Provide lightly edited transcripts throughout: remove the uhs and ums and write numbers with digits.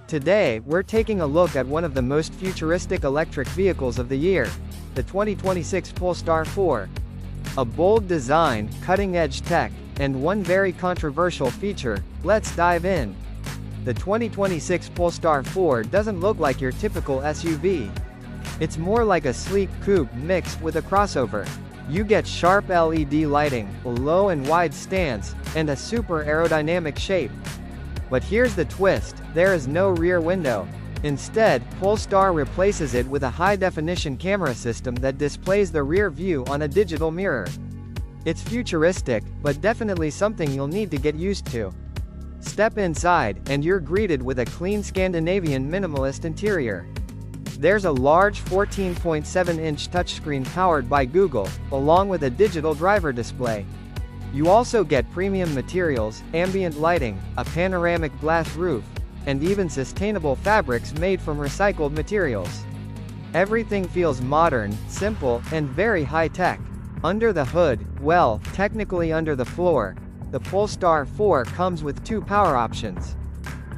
Today, we're taking a look at one of the most futuristic electric vehicles of the year, the 2026 Polestar 4. A bold design, cutting-edge tech, and one very controversial feature. Let's dive in. The 2026 Polestar 4 doesn't look like your typical SUV. It's more like a sleek coupe mixed with a crossover. You get sharp LED lighting, a low and wide stance, and a super aerodynamic shape. But here's the twist, there is no rear window. Instead, Polestar replaces it with a high-definition camera system that displays the rear view on a digital mirror. It's futuristic, but definitely something you'll need to get used to. Step inside, and you're greeted with a clean Scandinavian minimalist interior. There's a large 14.7-inch touchscreen powered by Google, along with a digital driver display. You also get premium materials, ambient lighting, a panoramic glass roof, and even sustainable fabrics made from recycled materials. Everything feels modern, simple, and very high-tech. Under the hood, well, technically under the floor, the Polestar 4 comes with two power options.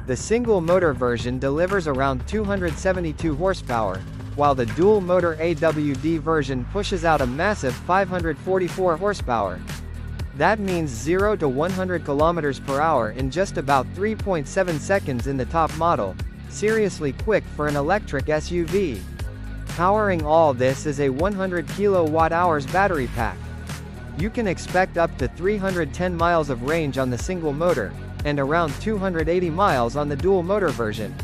The single-motor version delivers around 272 horsepower, while the dual-motor AWD version pushes out a massive 544 horsepower. That means 0 to 100 km per hour in just about 3.7 seconds in the top model. Seriously quick for an electric SUV. Powering all this is a 100 kWh battery pack. You can expect up to 310 miles of range on the single motor, and around 280 miles on the dual motor version.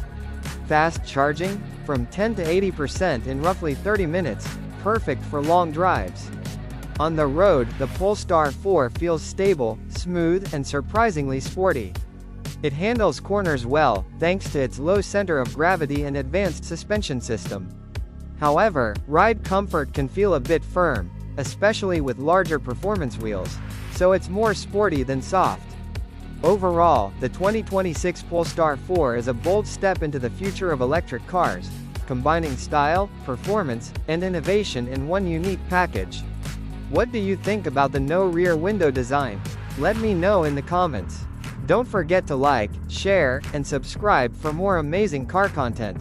Fast charging? From 10 to 80% in roughly 30 minutes, perfect for long drives. On the road, the Polestar 4 feels stable, smooth, and surprisingly sporty. It handles corners well, thanks to its low center of gravity and advanced suspension system. However, ride comfort can feel a bit firm, especially with larger performance wheels, so it's more sporty than soft. Overall, the 2026 Polestar 4 is a bold step into the future of electric cars, combining style, performance, and innovation in one unique package. What do you think about the no rear window design? Let me know in the comments. Don't forget to like, share, and subscribe for more amazing car content.